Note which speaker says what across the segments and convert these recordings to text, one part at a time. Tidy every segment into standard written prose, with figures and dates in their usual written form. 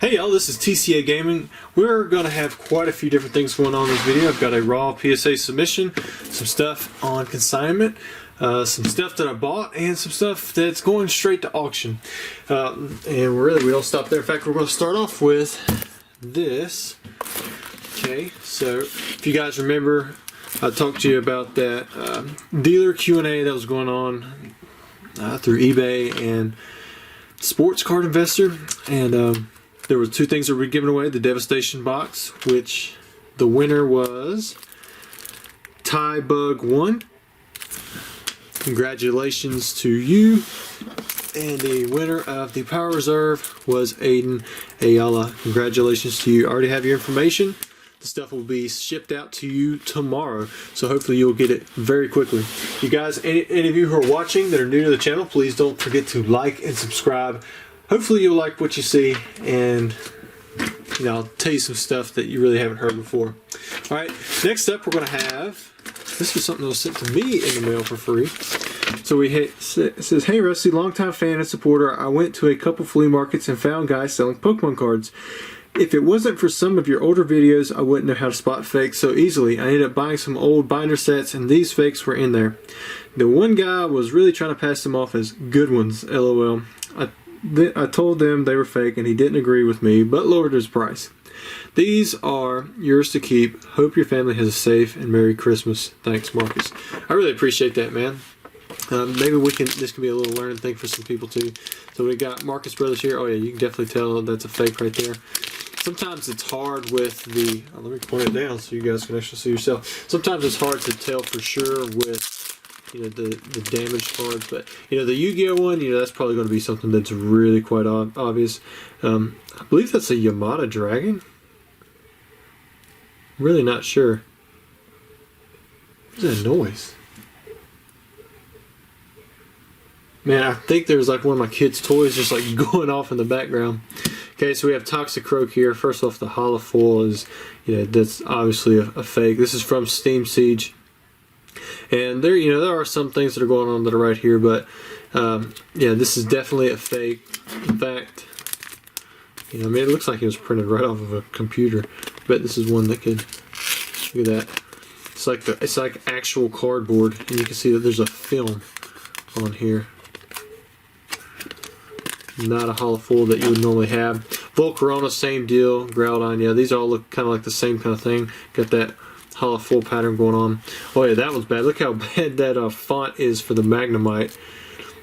Speaker 1: Hey y'all, this is TCA Gaming. We're going to have quite a few different things going on in this video. I've got a raw PSA submission, some stuff on consignment, some stuff that I bought, and some stuff that's going straight to auction. And really, we don't stop there. In fact, we're going to start off with this. Okay, so if you guys remember, I talked to you about that dealer Q&A that was going on through eBay and Sports Card Investor, and there were two things that were given away. The Devastation box, which the winner was Ty Bug 1. Congratulations to you. And the winner of the Power Reserve was Aiden Ayala. Congratulations to you. I already have your information. The stuff will be shipped out to you tomorrow, so hopefully you'll get it very quickly. You guys, any of you who are watching that are new to the channel, please don't forget to like and subscribe. Hopefully you'll like what you see, and I'll tell you some stuff that you really haven't heard before. Alright, next up we're going to have, this was something that was sent to me in the mail for free. So it says, "Hey Rusty, longtime fan and supporter, I went to a couple flea markets and found guys selling Pokemon cards. If it wasn't for some of your older videos, I wouldn't know how to spot fakes so easily. I ended up buying some old binder sets and these fakes were in there. The one guy was really trying to pass them off as good ones, LOL. I told them they were fake and he didn't agree with me, but lowered his price. These are yours to keep. Hope your family has a safe and Merry Christmas. Thanks, Marcus." I really appreciate that, man. Maybe this can be a little learning thing for some people too. So we got Marcus Brothers here. Oh yeah, you can definitely tell that's a fake right there. Sometimes it's hard with the, let me point it down so you guys can actually see yourself. Sometimes it's hard to tell for sure with the damaged cards, but the Yu-Gi-Oh one, that's probably going to be something that's really quite obvious. I believe that's a Yamada Dragon. I'm really not sure. What's that noise? Man, I think there's like one of my kids' toys just like going off in the background. Okay, so we have Toxic Croak here. First off, the hollow foil is, that's obviously a fake. This is from Steam Siege. And there, there are some things that are going on that are right here, but yeah, this is definitely a fake. In fact, I mean, it looks like it was printed right off of a computer. But this is one that could, look at that. It's like actual cardboard, and you can see that there's a film on here. Not a hollow foil that you would normally have. Volcarona, same deal. Groudon, yeah, these all look kind of like the same kind of thing. Got that hollow foil pattern going on. Oh yeah, that was bad. Look how bad that font is for the Magnemite.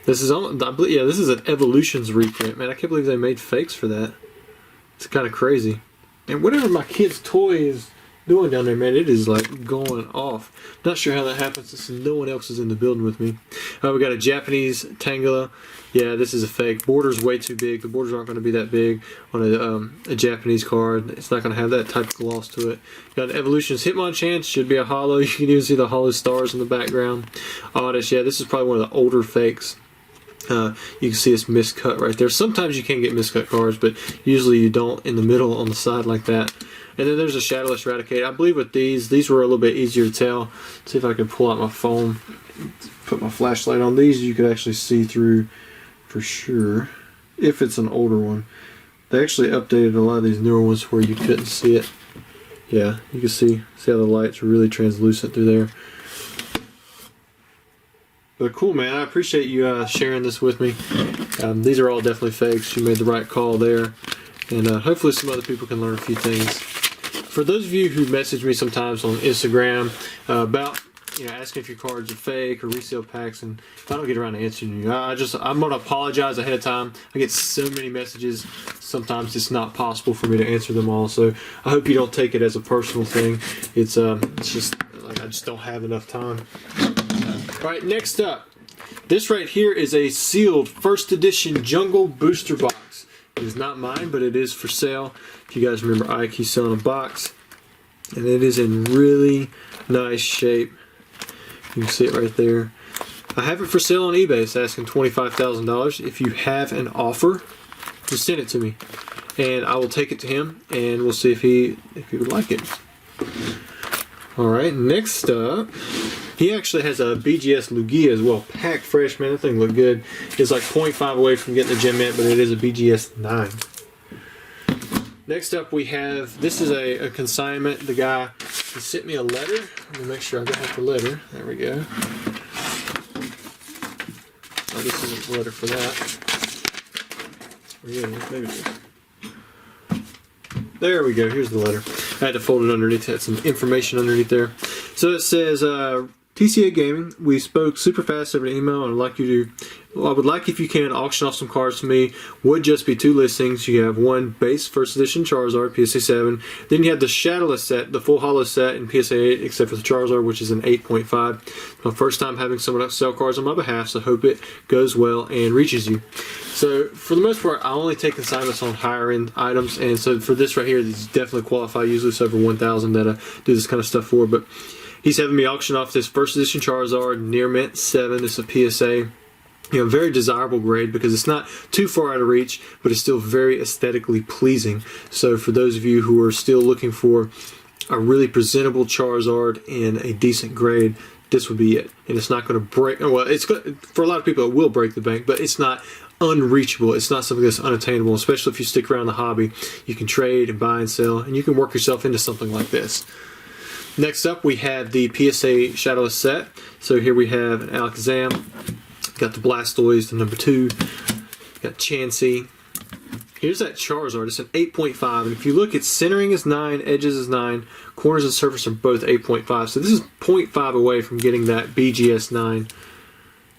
Speaker 1: This is, yeah, this is an Evolutions reprint. Man, I can't believe they made fakes for that. It's kind of crazy. And whatever my kid's toy is doing down there, man, it is like going off. Not sure how that happens since no one else is in the building with me. We got a Japanese Tangela. Yeah, this is a fake. Border's way too big. The borders aren't going to be that big on a Japanese card. It's not going to have that type of gloss to it. Got an Evolutions Hitmonchan. Should be a hollow. You can even see the hollow stars in the background. Oddish. Yeah, this is probably one of the older fakes. You can see it's miscut right there. Sometimes you can get miscut cards, but usually you don't in the middle on the side like that. And then there's a Shadowless Raticate. I believe with these were a little bit easier to tell. Let's see if I can pull out my phone, put my flashlight on. These you could actually see through for sure, if it's an older one. They actually updated a lot of these newer ones where you couldn't see it. Yeah, you can see how the light's really translucent through there. But cool, man. I appreciate you sharing this with me. These are all definitely fakes. You made the right call there. And hopefully some other people can learn a few things. For those of you who message me sometimes on Instagram about asking if your cards are fake or resale packs, and if I don't get around to answering you, I'm going to apologize ahead of time. I get so many messages, sometimes it's not possible for me to answer them all. So I hope you don't take it as a personal thing. It's just like I just don't have enough time. Alright, next up. This right here is a sealed first edition Jungle Booster box. It is not mine, but it is for sale. If you guys remember Ike, he's selling a box. And it is in really nice shape. You can see it right there. I have it for sale on eBay. It's asking $25,000. If you have an offer, just send it to me. And I will take it to him, and we'll see if he would like it. Alright, next up. He actually has a BGS Lugia as well. Packed fresh, man. That thing looked good. It's like 0.5 away from getting the gem mint, but it is a BGS 9. Next up we have, this is a consignment. The guy, he sent me a letter. Let me make sure I got the letter. There we go. Oh, this isn't the letter for that. Yeah, maybe it is. There we go, here's the letter. I had to fold it underneath, it had some information underneath there. So it says, TCA Gaming, we spoke super fast over the email, and I would like if you can auction off some cards to me. Would just be 2 listings. You have one base first edition Charizard, PSA 7. Then you have the Shadowless set, the full holo set in PSA 8, except for the Charizard, which is an 8.5. My first time having someone else sell cards on my behalf, so hope it goes well and reaches you. So for the most part, I only take consignments on higher end items, and so for this right here, these definitely qualify. Usually it's over 1,000 that I do this kind of stuff for, but he's having me auction off this first edition Charizard, near mint 7. It's a PSA. Very desirable grade because it's not too far out of reach, but it's still very aesthetically pleasing. So for those of you who are still looking for a really presentable Charizard in a decent grade, this would be it. And it's not going to break, well, it's for a lot of people it will break the bank, but it's not unreachable. It's not something that's unattainable, especially if you stick around the hobby. You can trade and buy and sell, and you can work yourself into something like this. Next up, we have the PSA Shadowless set. So here we have an Alakazam, got the Blastoise, the number 2, got Chansey. Here's that Charizard. It's an 8.5, and if you look, its centering is 9, edges is 9, corners and surface are both 8.5. So this is 0.5 away from getting that BGS 9.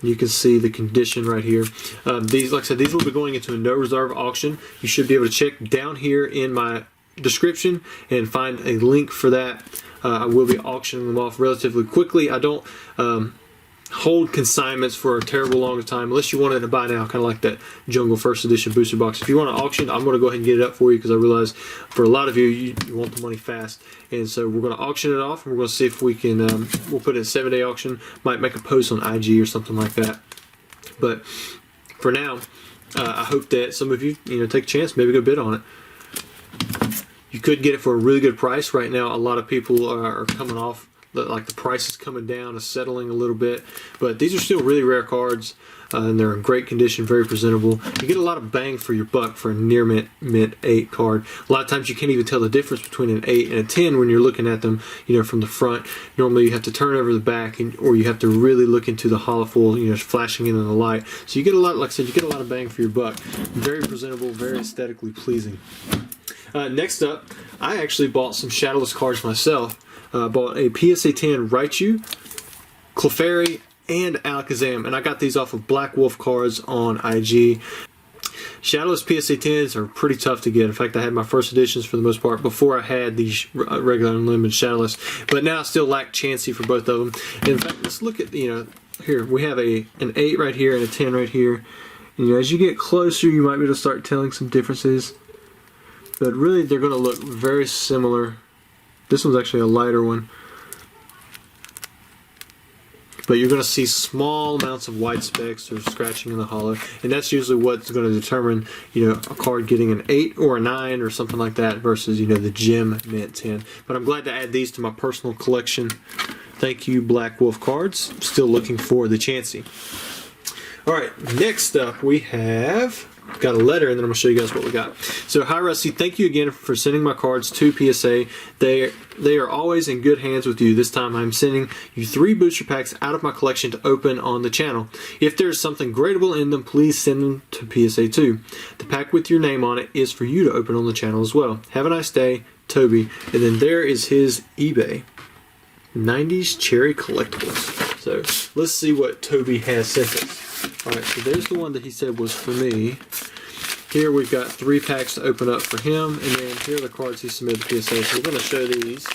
Speaker 1: You can see the condition right here. These, like I said, these will be going into a no reserve auction. You should be able to check down here in my description and find a link for that. I will be auctioning them off relatively quickly. I don't hold consignments for a terrible long time unless you wanted to buy now, kind of like that Jungle First Edition booster box. If you want to auction, I'm going to go ahead and get it up for you because I realize for a lot of you, you want the money fast. And so we're going to auction it off, and we're going to see if we can, we'll put it in a 7-day auction, might make a post on IG or something like that. But for now, I hope that some of you, take a chance, maybe go bid on it. You could get it for a really good price. Right now, a lot of people are coming off, like the price is coming down, is settling a little bit. But these are still really rare cards, and they're in great condition, very presentable. You get a lot of bang for your buck for a near mint 8 card. A lot of times you can't even tell the difference between an 8 and a 10 when you're looking at them, from the front. Normally you have to turn over the back, or you have to really look into the holofoil, flashing in the light. So you get a lot, like I said, you get a lot of bang for your buck. Very presentable, very aesthetically pleasing. Next up, I actually bought some Shadowless cards myself. Bought a PSA 10 Raichu, Clefairy, and Alakazam, and I got these off of Black Wolf Cards on IG. Shadowless PSA 10s are pretty tough to get. In fact, I had my first editions for the most part before I had these regular unlimited Shadowless, but now I still lack Chansey for both of them. And in fact, let's look at, here we have an 8 right here and a 10 right here. And as you get closer, you might be able to start telling some differences. But really, they're going to look very similar. This one's actually a lighter one. But you're going to see small amounts of white specks or scratching in the hollow. And that's usually what's going to determine, a card getting an 8 or a 9 or something like that versus, the Gem Mint 10. But I'm glad to add these to my personal collection. Thank you, Black Wolf Cards. Still looking for the Chansey. Alright, next up we have... got a letter, and then I'm going to show you guys what we got. So, hi Rusty, thank you again for sending my cards to PSA. They are always in good hands with you. This time I'm sending you 3 booster packs out of my collection to open on the channel. If there's something gradable in them, please send them to PSA too. The pack with your name on it is for you to open on the channel as well. Have a nice day, Toby. And then there is his eBay. 90s Cherry Collectibles. So, let's see what Toby has sent us. Alright, so there's the one that he said was for me. Here we've got 3 packs to open up for him, and then here are the cards he submitted to PSA. So we're going to show these.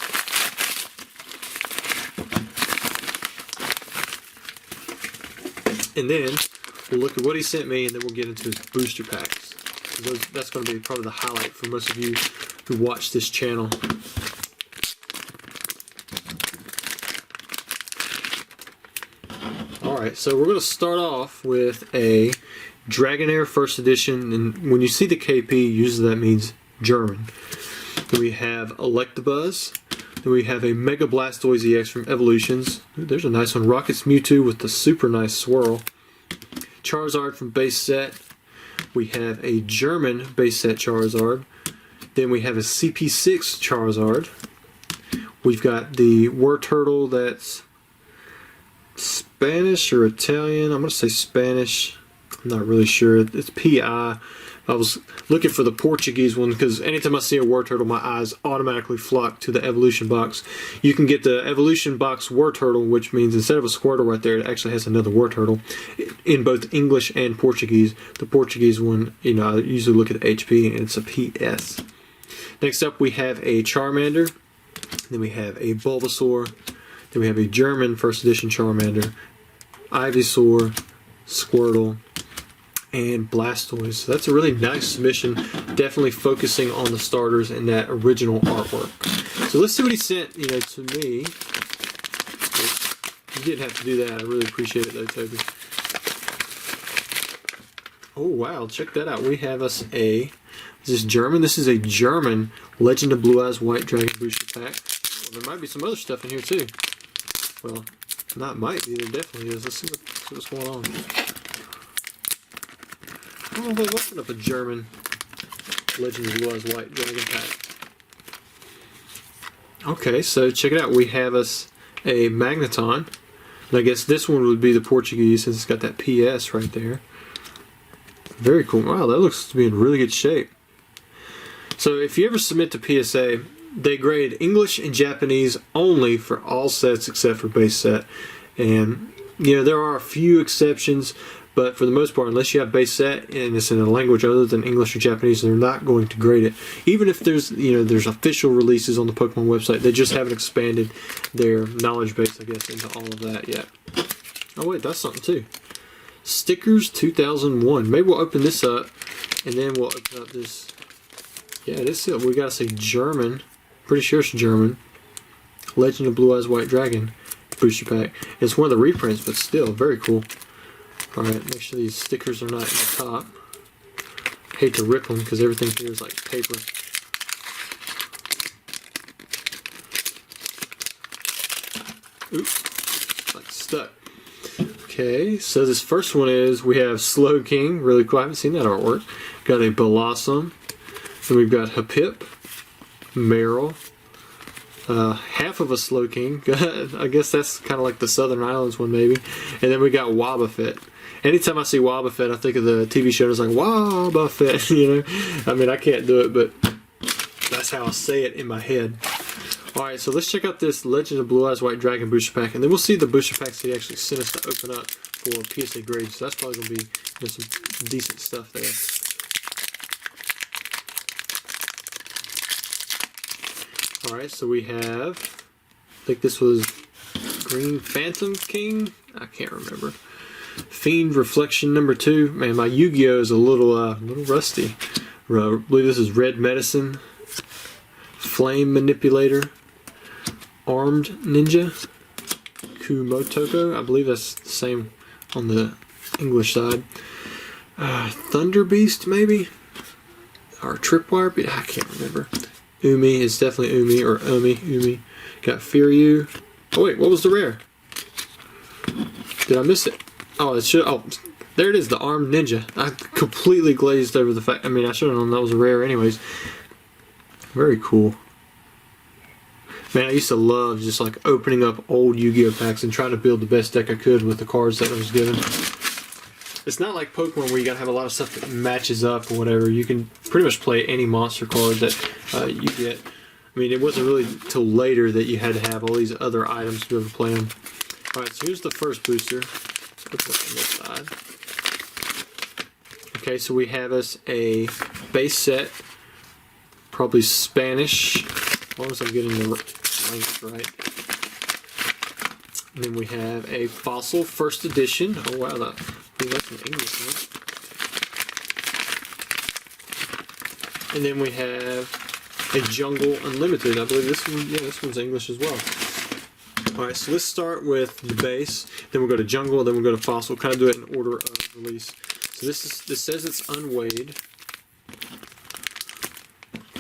Speaker 1: And then we'll look at what he sent me, and then we'll get into his booster packs. That's going to be probably the highlight for most of you who watch this channel. Alright, so we're going to start off with a Dragonair First Edition, and when you see the KP, usually that means German. Then we have Electabuzz. Then we have a Mega Blastoise EX from Evolutions. Ooh, there's a nice one. Rocket's Mewtwo with the super nice swirl. Charizard from base set. We have a German base set Charizard. Then we have a CP6 Charizard. We've got the War Turtle that's Spanish or Italian. I'm going to say Spanish. I'm not really sure. It's PI. I was looking for the Portuguese one because anytime I see a War Turtle, my eyes automatically flock to the Evolution box. You can get the Evolution box War Turtle, which means instead of a Squirtle right there, it actually has another War Turtle in both English and Portuguese. The Portuguese one, you know, I usually look at the HP and it's a PS. Next up, we have a Charmander. Then we have a Bulbasaur. Then we have a German first edition Charmander, Ivysaur, Squirtle, and Blastoise. So that's a really nice submission, definitely focusing on the starters and that original artwork. So let's see what he sent, you know, to me. You didn't have to do that. I really appreciate it though, Toby. Oh wow, check that out. We have us a, is this German? This is a German Legend of Blue Eyes White Dragon booster pack. Well, there might be some other stuff in here too. Well, not might be, there definitely is. Let's see what's going on. Oh, they've opened up a German Legend of Blue Eyes White Dragon pack. Okay, so check it out. We have us a Magneton. And I guess this one would be the Portuguese since it's got that PS right there. Very cool. Wow, that looks to be in really good shape. So if you ever submit to PSA, they grade English and Japanese only for all sets except for base set. And, you know, there are a few exceptions, but for the most part, unless you have base set and it's in a language other than English or Japanese, they're not going to grade it. Even if there's, you know, there's official releases on the Pokemon website, they just haven't expanded their knowledge base, I guess, into all of that yet. Oh wait, that's something too. Stickers 2001. Maybe we'll open this up, and then we'll open up this. Yeah, this is, we gotta say German. Pretty sure it's German. Legend of Blue Eyes White Dragon booster pack. It's one of the reprints, but still very cool. Alright, make sure these stickers are not in the top. Hate to rip them because everything here is like paper. Oops, like stuck. Okay, so this first one is, we have Slow King. Really cool. I haven't seen that artwork. Got a Blossom. Then we've got Hapip, Meryl, half of a Slow King. I guess that's kind of like the Southern Islands one maybe. And then we got Wobbuffet. Anytime I see Wobbuffet, I think of the TV show. It's like Wobbuffet, you know. I mean, I can't do it, but that's how I say it in my head. Alright, so let's check out this Legend of Blue Eyes White Dragon booster pack, and then we'll see the booster packs that he actually sent us to open up for PSA grades. So that's probably going to be, you know, some decent stuff there. Alright, so we have, I think this was Green Phantom King? I can't remember. Fiend Reflection number 2. Man, my Yu-Gi-Oh! Is a little rusty. I believe this is Red Medicine. Flame Manipulator. Armed Ninja. Kumotoko. I believe that's the same on the English side. Thunder Beast, maybe? Or Tripwire? I can't remember. Umi is definitely Umi, or Umi. Got Firyu. Oh wait, what was the rare? Did I miss it? Oh, it should. Oh, there it is, the Armed Ninja. I completely glazed over the fact. I mean, I should have known that was a rare, anyways. Very cool. Man, I used to love just like opening up old Yu-Gi-Oh packs and trying to build the best deck I could with the cards that I was given. It's not like Pokemon where you gotta have a lot of stuff that matches up or whatever. You can pretty much play any monster card that you get. I mean, it wasn't really till later that you had to have all these other items to be able to play them. Alright, so here's the first booster. Open up on this side. Okay, so we have us a base set. Probably Spanish. As long as I'm getting the length right. And then we have a Fossil First Edition. Oh wow, that's an English one. And then we have a Jungle Unlimited. I believe this one, yeah, this one's English as well. Alright, so let's start with the base, then we'll go to Jungle, then we'll go to Fossil. Kind of do it in order of release. So this says it's unweighed.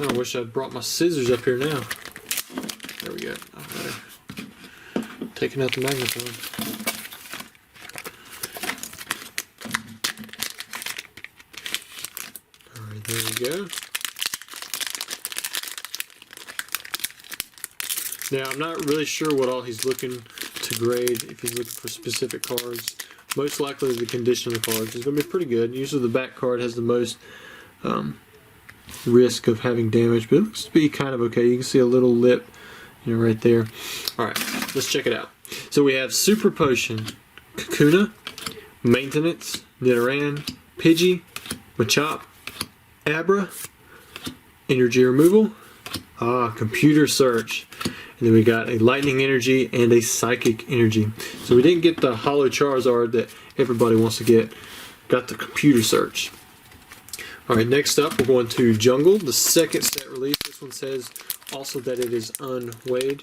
Speaker 1: Oh, I wish I'd brought my scissors up here now. There we go. Taking out the magnifying. Alright, there we go. Now, I'm not really sure what all he's looking to grade, if he's looking for specific cards. Most likely the condition of the cards is going to be pretty good. Usually the back card has the most risk of having damage, but it looks to be kind of okay. You can see a little lip, right there. Alright, let's check it out. So we have Super Potion, Kakuna, Maintenance, Nidoran, Pidgey, Machop, Abra, Energy Removal, Computer Search. And then we got a Lightning Energy and a Psychic Energy. So we didn't get the Holo Charizard that everybody wants to get. Got the Computer Search. Alright, next up we're going to Jungle, the second set release. This one says also that it is unweighed.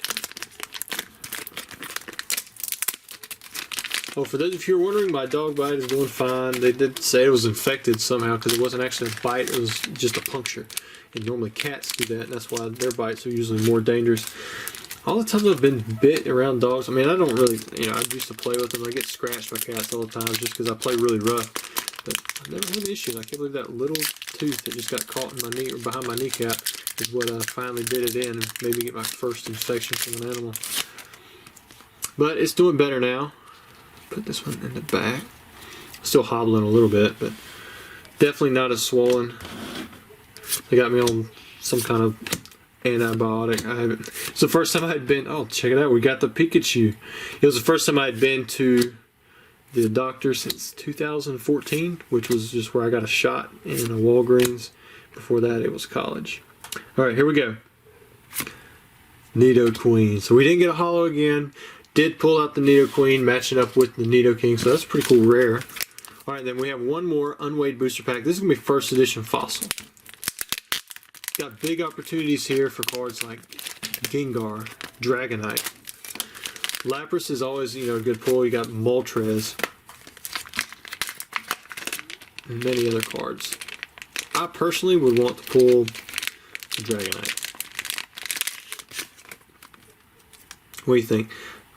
Speaker 1: Oh, for those of you who are wondering, my dog bite is doing fine. They did say it was infected somehow because it wasn't actually a bite, it was just a puncture. And normally cats do that, and that's why their bites are usually more dangerous. All the times I've been bit around dogs, I mean, I don't really, I used to play with them. I get scratched by cats all the time just because I play really rough. But I've never had an issue. I can't believe that little tooth that just got caught in my knee or behind my kneecap is what finally bit it in and made me get my first infection from an animal. But it's doing better now. Put this one in the back. Still hobbling a little bit, but definitely not as swollen. They got me on some kind of antibiotic. I haven't. It's the first time I had been. Oh, check it out. We got the Pikachu. It was the first time I had been to the doctor since 2014, which was just where I got a shot in a Walgreens. Before that, it was college. All right, here we go. Nidoqueen. So we didn't get a holo again. Did pull out the Nidoqueen, matching up with the Nidoking. So that's a pretty cool rare. All right, then we have one more unweighed booster pack. This is gonna be first edition Fossil. Got big opportunities here for cards like Gengar, Dragonite. Lapras is always, a good pull. You got Moltres. And many other cards. I personally would want to pull Dragonite. What do you think?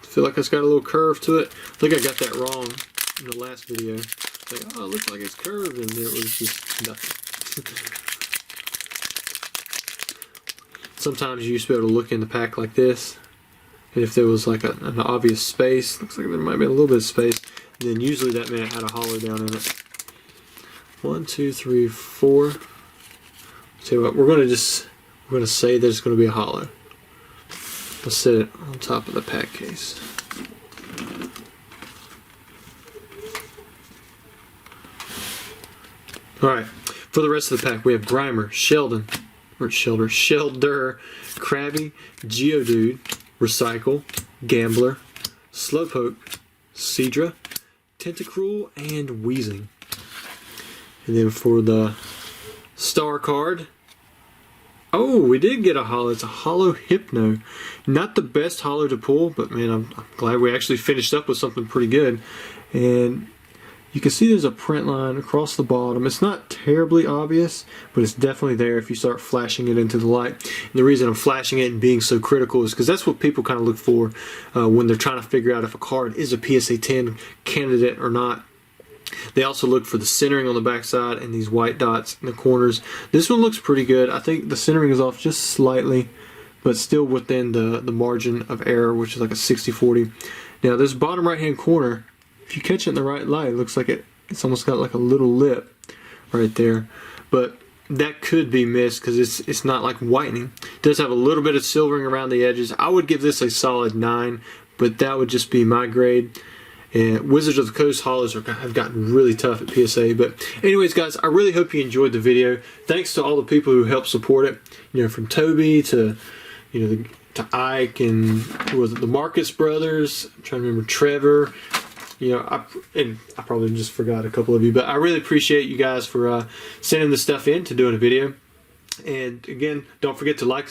Speaker 1: I feel like it's got a little curve to it. I think I got that wrong in the last video. Like, oh, it looks like it's curved, and it was just nothing. Sometimes you used to be able to look in the pack like this, and if there was like an obvious space, looks like there might be a little bit of space, then usually that meant it had a holo down in it. 1, 2, 3, 4. Tell you what, we're gonna say there's gonna be a holo. Let's set it on top of the pack case. Alright, for the rest of the pack we have Grimer, Shelder, Krabby, Geodude, Recycle, Gambler, Slowpoke, Seadra, Tentacruel, and Weezing. And then for the star card, oh, we did get a holo. It's a holo Hypno. Not the best holo to pull, but man, I'm glad we actually finished up with something pretty good. And you can see there's a print line across the bottom. It's not terribly obvious, but it's definitely there if you start flashing it into the light. And the reason I'm flashing it and being so critical is because that's what people kind of look for when they're trying to figure out if a card is a PSA 10 candidate or not. They also look for the centering on the backside and these white dots in the corners. This one looks pretty good. I think the centering is off just slightly, but still within the margin of error, which is like a 60-40. Now this bottom right hand corner, if you catch it in the right light, it looks like it's almost got like a little lip right there. But that could be missed because it's not like whitening. It does have a little bit of silvering around the edges. I would give this a solid 9, but that would just be my grade. And Wizards of the Coast holos have gotten really tough at PSA. But anyways, guys, I really hope you enjoyed the video. Thanks to all the people who helped support it. From Toby to to Ike and who was it, the Marcus brothers. I'm trying to remember Trevor. I probably just forgot a couple of you, but I really appreciate you guys for sending this stuff in to doing a video. And again, don't forget to like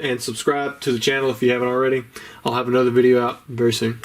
Speaker 1: and subscribe to the channel if you haven't already. I'll have another video out very soon.